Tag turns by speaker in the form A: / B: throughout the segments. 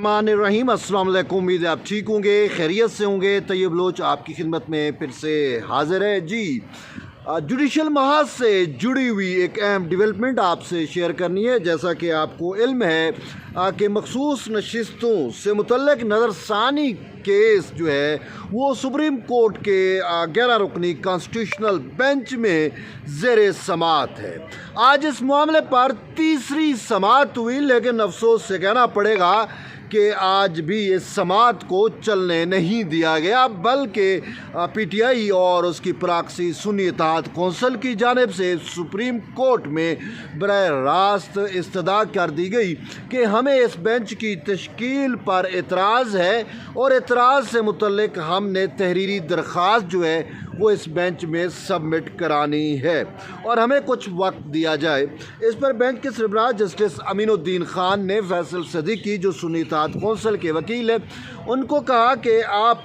A: रहीम अस्सलाम वालेकुम। उम्मीद है आप ठीक होंगे, खैरियत से होंगे। तैयब लोच आपकी खिदमत में फिर से हाजिर है जी। जुडिशल महाज से जुड़ी हुई एक अहम डेवलपमेंट आपसे शेयर करनी है। जैसा कि आपको इल्म है कि मखसूस नशिस्तों से मुतल्लिक नज़रसानी केस जो है वो सुप्रीम कोर्ट के 11 रुकनी कॉन्स्टिट्यूशनल बेंच में ज़ेर समाअत है। आज इस मामले पर तीसरी समाअत हुई, लेकिन अफसोस से कहना पड़ेगा कि आज भी इस समाअत को चलने नहीं दिया गया, बल्कि पीटीआई और उसकी प्रॉक्सी सुन्नी इत्तेहाद कौंसिल की जानिब से सुप्रीम कोर्ट में बराह रास्त इस्तदा कर दी गई कि हमें इस बेंच की तश्कील पर एतराज़ है और एतराज़ से मुतल्लिक हमने तहरीरी दरख्वास्त जो है वो इस बेंच में सबमिट करानी है और हमें कुछ वक्त दिया जाए। इस पर बेंच के सरबराह जस्टिस अमीनुद्दीन खान ने फैसल सदीकी जो सुन्नी इत्तेहाद कौंसिल के वकील हैं उनको कहा कि आप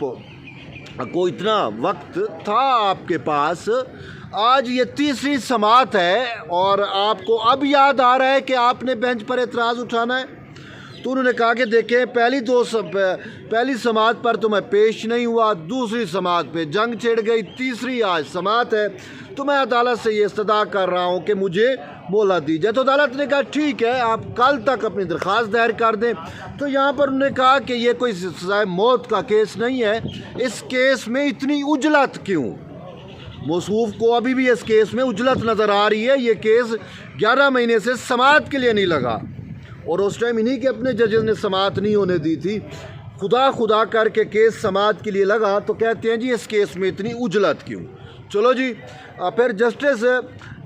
A: को इतना वक्त था आपके पास, आज ये तीसरी समाअत है और आपको अब याद आ रहा है कि आपने बेंच पर एतराज़ उठाना है। तो उन्होंने कहा कि देखें, पहली समाअत पर तो मैं पेश नहीं हुआ, दूसरी समाअत पे जंग छिड़ गई, तीसरी आज समाअत है, तो मैं अदालत से ये इस्तदा कर रहा हूँ कि मुझे मोहलत दी जाए। तो अदालत ने कहा ठीक है, आप कल तक अपनी दरख्वास्त दायर कर दें। तो यहाँ पर उन्होंने कहा कि ये कोई सज़ाए मौत का केस नहीं है, इस केस में इतनी उजलत क्यों? मौसूफ को अभी भी इस केस में उजलत नज़र आ रही है। ये केस 11 महीने से समाअत के लिए नहीं लगा और उस टाइम इन्हीं के अपने जजेस ने समाअत नहीं होने दी थी। खुदा करके केस समाअत के लिए लगा तो कहते हैं जी इस केस में इतनी उजलत क्यों। चलो जी, फिर जस्टिस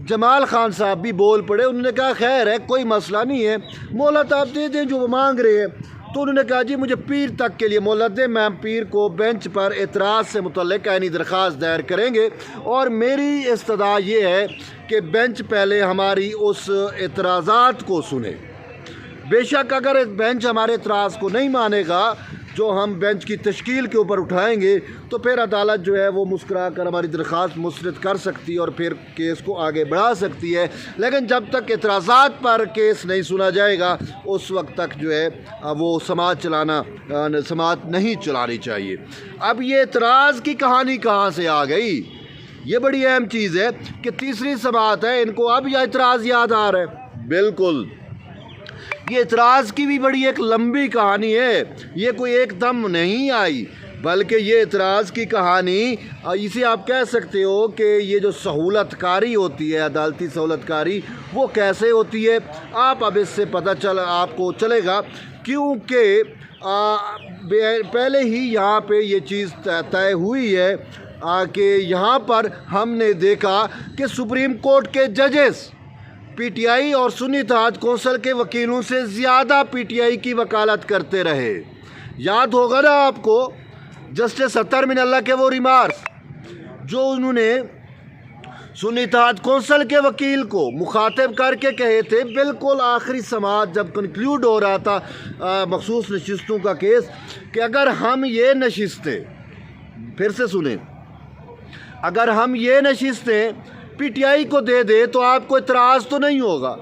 A: जमाल खान साहब भी बोल पड़े। उन्होंने कहा खैर है, कोई मसला नहीं है, मोहलत आप दे दें जो वो मांग रहे हैं। तो उन्होंने कहा जी मुझे पीर तक के लिए मोहलत दें, मैं पीर को बेंच पर एतराज़ से मुतल्लिक आईनी दरख्वास्त दायर करेंगे और मेरी इस्तदा ये है कि बेंच पहले हमारी उस एतराज़ात को सुने। बेशक अगर बेंच हमारे एतराज़ को नहीं मानेगा जो हम बेंच की तश्कील के ऊपर उठाएंगे तो फिर अदालत जो है वो मुस्करा कर हमारी दरख्वास्त मुस्तरद कर सकती है और फिर केस को आगे बढ़ा सकती है। लेकिन जब तक एतराज़ात पर केस नहीं सुना जाएगा उस वक्त तक जो है वो समाअत नहीं चलानी चाहिए। अब ये एतराज़ की कहानी कहाँ से आ गई, ये बड़ी अहम चीज़ है कि तीसरी समाअत है, इनको अब यह एतराज़ याद आ रहा है। बिल्कुल, ये एतराज़ की भी बड़ी एक लंबी कहानी है, ये कोई एकदम नहीं आई, बल्कि ये एतराज़ की कहानी इसे आप कह सकते हो कि ये जो सहूलतकारी होती है, अदालती सहूलतकारी, वो कैसे होती है। आप अब इससे पता आपको चलेगा, क्योंकि पहले ही यहाँ पे ये चीज़ तय हुई है कि यहाँ पर हमने देखा कि सुप्रीम कोर्ट के जजेस पीटीआई और सुन्नी इत्तेहाद कौंसिल के वकीलों से ज़्यादा पीटीआई की वकालत करते रहे। याद होगा ना आपको जस्टिस अतर मिनल्ला के वो रिमार्क्स जो उन्होंने सुन्नी इत्तेहाद कौंसिल के वकील को मुखातिब करके कहे थे, बिल्कुल आखिरी समाअत जब कंक्लूड हो रहा था मखसूस नशिस्तों का केस, कि अगर हम ये नशिस्तें, फिर से सुने, अगर हम ये नशिस्तें पीटीआई को दे दे तो आपको इतराज़ तो नहीं होगा।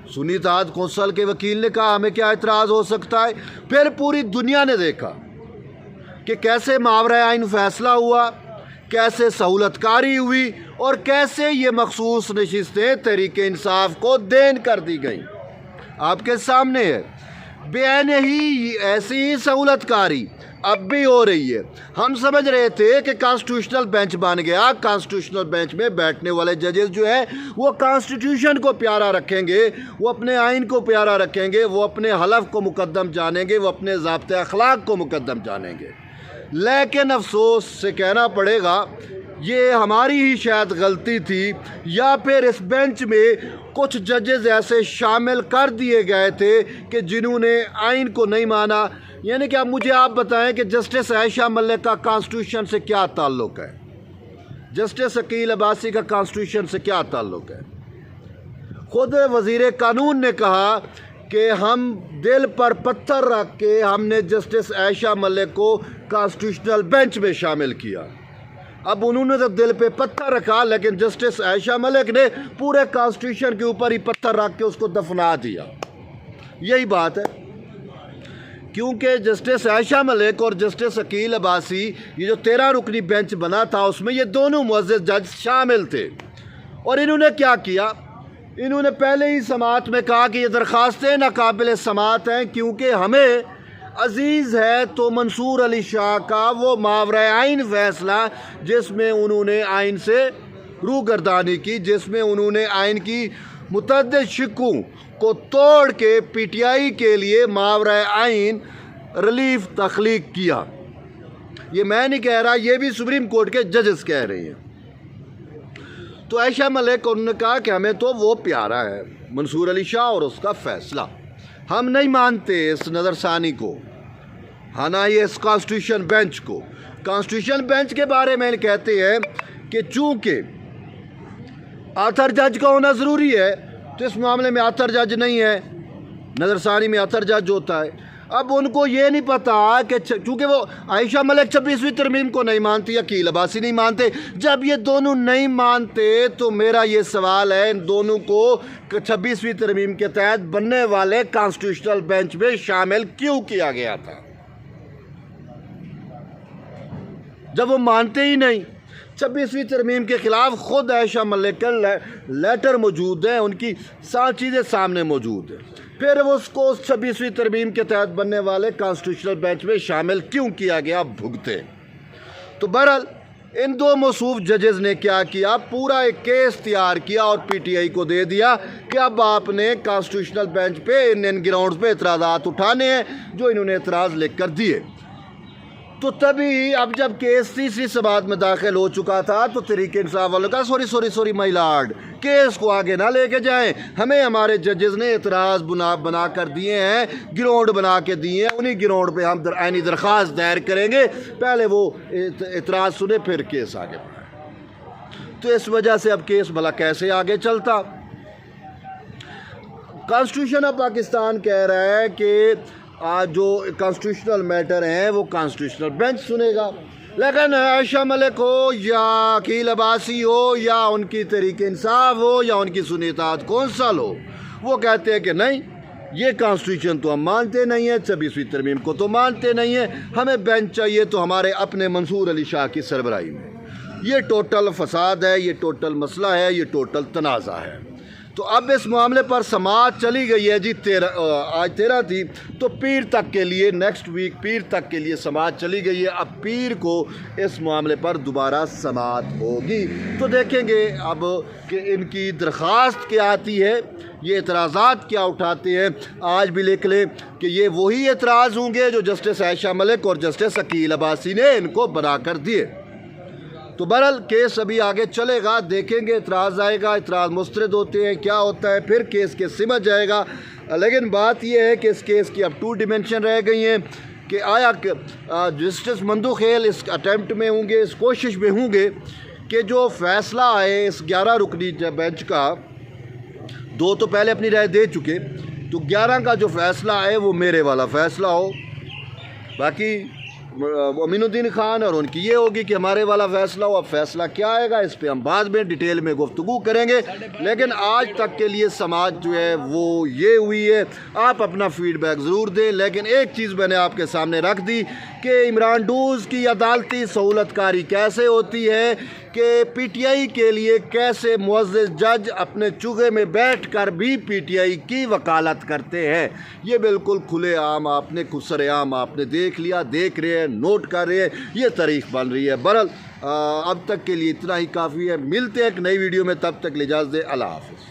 A: सुन्नी इत्तेहाद कौंसिल के वकील ने कहा हमें क्या इतराज़ हो सकता है। फिर पूरी दुनिया ने देखा कि कैसे मावरा आइन फैसला हुआ, कैसे सहूलतकारी हुई और कैसे ये मखसूस नशिस्तें तहरीक इंसाफ को देन कर दी गई। आपके सामने है, बेन ही ऐसी ही सहूलतकारी अब भी हो रही है। हम समझ रहे थे कि कॉन्स्टिट्यूशनल बेंच बन गया, कॉन्स्टिट्यूशनल बेंच में बैठने वाले जजेस जो है वो कॉन्स्टिट्यूशन को प्यारा रखेंगे, वो अपने आइन को प्यारा रखेंगे, वो अपने हलफ को मुकद्दम जानेंगे, वो अपने ज़ाब्ते अखलाक को मुकद्दम जानेंगे। लेकिन अफसोस से कहना पड़ेगा ये हमारी ही शायद गलती थी, या फिर इस बेंच में कुछ जजेस ऐसे शामिल कर दिए गए थे कि जिन्होंने आइन को नहीं माना। यानी कि अब मुझे आप बताएं कि जस्टिस आयशा मलिक का कॉन्स्टिट्यूशन से क्या ताल्लुक़ है, जस्टिस अकील अब्बासी का कॉन्स्टिट्यूशन से क्या ताल्लुक़ है। ख़ुद वज़ीर कानून ने कहा कि हम दिल पर पत्थर रख के हमने जस्टिस आयशा मलिक को कॉन्स्टिट्यूशनल बेंच में शामिल किया। अब उन्होंने तो दिल पे पत्थर रखा, लेकिन जस्टिस आयशा मलिक ने पूरे कॉन्स्टिट्यूशन के ऊपर ही पत्थर रख के उसको दफना दिया। यही बात है। کیونکہ جسٹس عائشہ ملک اور جسٹس عقیل عباسی یہ جو 13 رکنی بینچ بنا تھا اس میں یہ دونوں معزز جج شامل تھے، اور انہوں نے کیا کیا؟ انہوں نے پہلے ہی سماعت میں کہا کہ یہ درخواستیں ناقابل سماعت ہیں، کیونکہ ہمیں عزیز ہے تو منصور علی شاہ کا وہ ماورائے آئین فیصلہ جس میں انہوں نے آئین سے روگردانی کی، جس میں انہوں نے آئین کی متعدد شقوں کو توڑ کے پی ٹی آئی کے لیے ماورائے آئین ریلیف تخلیق کیا۔ یہ میں نہیں کہہ رہا، یہ بھی سپریم کورٹ کے ججز کہہ رہے ہیں۔ تو عائشہ ملک انہوں نے کہا کہ ہمیں تو وہ پیارا ہے منصور علی شاہ اور اس کا فیصلہ، ہم نہیں مانتے اس نظر ثانی کو، ہاں نہ یہ اس کانسٹیٹیوشن بینچ کو۔ کانسٹیٹیوشن بینچ کے بارے میں کہتے ہیں کہ چونکہ آتھر جج کا ہونا ضروری ہے تو اس معاملے میں آتھر جج نہیں ہے، نظر ثانی میں آتھر جج ہوتا ہے۔ اب ان کو یہ نہیں پتا کہ چونکہ وہ عائشہ ملک 26ویں ترمیم کو نہیں مانتی، عقیل عباسی نہیں مانتے، جب یہ دونوں نہیں مانتے تو میرا یہ سوال ہے ان دونوں کو 26ویں ترمیم کے تحت بننے والے کانسٹیٹیوشنل بینچ میں شامل کیوں کیا گیا تھا جب وہ مانتے ہی نہیں؟ 26ویں ترمیم کے خلاف خود عائشہ ملک کا لیٹر موجود ہے، ان کی سات چیزیں سامنے موجود ہیں، پھر وہ اس کو 26ویں ترمیم کے تحت بننے والے کانسٹیٹیوشنل بینچ میں شامل کیوں کیا گیا بھگتے۔ تو بہرحال ان دو موصوف ججز نے کیا کیا، پورا ایک کیس تیار کیا اور پی ٹی آئی کو دے دیا کہ اب آپ نے کانسٹیٹیوشنل بینچ پہ ان گراؤنڈز پہ اعتراضات اٹھانے ہیں جو انہوں نے اعتراض لکھ کر دیے۔ تو تبھی اب جب کیس تیسری سماعت میں داخل ہو چکا تھا تو تحریک انصاف والوں کا سوری مائی لارڈ، کیس کو آگے نہ لے کے جائیں، ہمیں ہمارے ججز نے اعتراض بنا کر دیے ہیں، گراؤنڈ بنا کے دیے ہیں، انہی گراؤنڈ پہ ہم آئینی درخواست دائر کریں گے، پہلے وہ اعتراض سنے پھر کیس آگے بڑھائیں۔ تو اس وجہ سے اب کیس بھلا کیسے آگے چلتا؟ کانسٹیٹیوشن آف پاکستان کہہ رہا ہے کہ آج جو کانسٹیٹیوشنل میٹر ہیں وہ کانسٹیٹیوشنل بینچ سنے گا، لیکن عائشہ ملک ہو یا عقیل عباسی ہو یا ان کی تحریک انصاف ہو یا ان کی سنی اتحاد کونسل ہو، وہ کہتے ہیں کہ نہیں، یہ کانسٹیٹیوشن تو ہم مانتے نہیں ہیں، 26ویں ترمیم کو تو مانتے نہیں ہیں، ہمیں بینچ چاہیے تو ہمارے اپنے منصور علی شاہ کی سربراہی میں۔ یہ ٹوٹل فساد ہے، یہ ٹوٹل مسئلہ ہے، یہ ٹوٹل تنازع ہے۔ تو اب اس معاملے پر سماعت چلی گئی ہے جی، آج 13 تھی، تو پیر تک کے لیے نیکسٹ ویک پیر تک کے لیے سماعت چلی گئی ہے۔ اب پیر کو اس معاملے پر دوبارہ سماعت ہوگی، تو دیکھیں گے اب کہ ان کی درخواست کیا آتی ہے، یہ اعتراضات کیا اٹھاتے ہیں۔ آج بھی لکھ لیں کہ یہ وہی اعتراض ہوں گے جو جسٹس عائشہ ملک اور جسٹس عقیل عباسی نے ان کو بنا کر دیے۔ تو بہرحال کیس ابھی آگے چلے گا، دیکھیں گے، اعتراض آئے گا، اعتراض مسترد ہوتے ہیں، کیا ہوتا ہے، پھر کیس کے سمجھ جائے گا۔ لیکن بات یہ ہے کہ اس کیس کی اب 2 ڈیمنشن رہ گئی ہیں کہ آیا جسٹس مندو خیل اس اٹیمپٹ میں ہوں گے، اس کوشش میں ہوں گے کہ جو فیصلہ آئے اس 11 رکنی بینچ کا، 2 تو پہلے اپنی رائے دے چکے، تو 11 کا جو فیصلہ آئے وہ میرے والا فیصلہ ہو، باقی امین الدین خان اور ان کی یہ ہوگی کہ ہمارے والا فیصلہ ہو۔ اب فیصلہ کیا آئے گا اس پہ ہم بعد میں ڈیٹیل میں گفتگو کریں گے، لیکن آج تک کے لیے سماعت جو ہے وہ یہ ہوئی ہے۔ آپ اپنا فیڈ بیک ضرور دیں، لیکن ایک چیز میں نے آپ کے سامنے رکھ دی کہ عمران ڈوز کی عدالتی سہولت کاری کیسے ہوتی ہے، کہ پی ٹی آئی کے لیے کیسے معزز جج اپنے چوگے میں بیٹھ کر بھی پی ٹی آئی کی وکالت کرتے ہیں۔ یہ بالکل کھلے عام آپ نے سر عام آپ نے دیکھ لیا، دیکھ رہے ہیں، نوٹ کر رہے ہیں، یہ تاریخ بن رہی ہے۔ بہرحال اب تک کے لیے اتنا ہی کافی ہے، ملتے ہیں ایک نئی ویڈیو میں، تب تک اجازت دیں، اللہ حافظ۔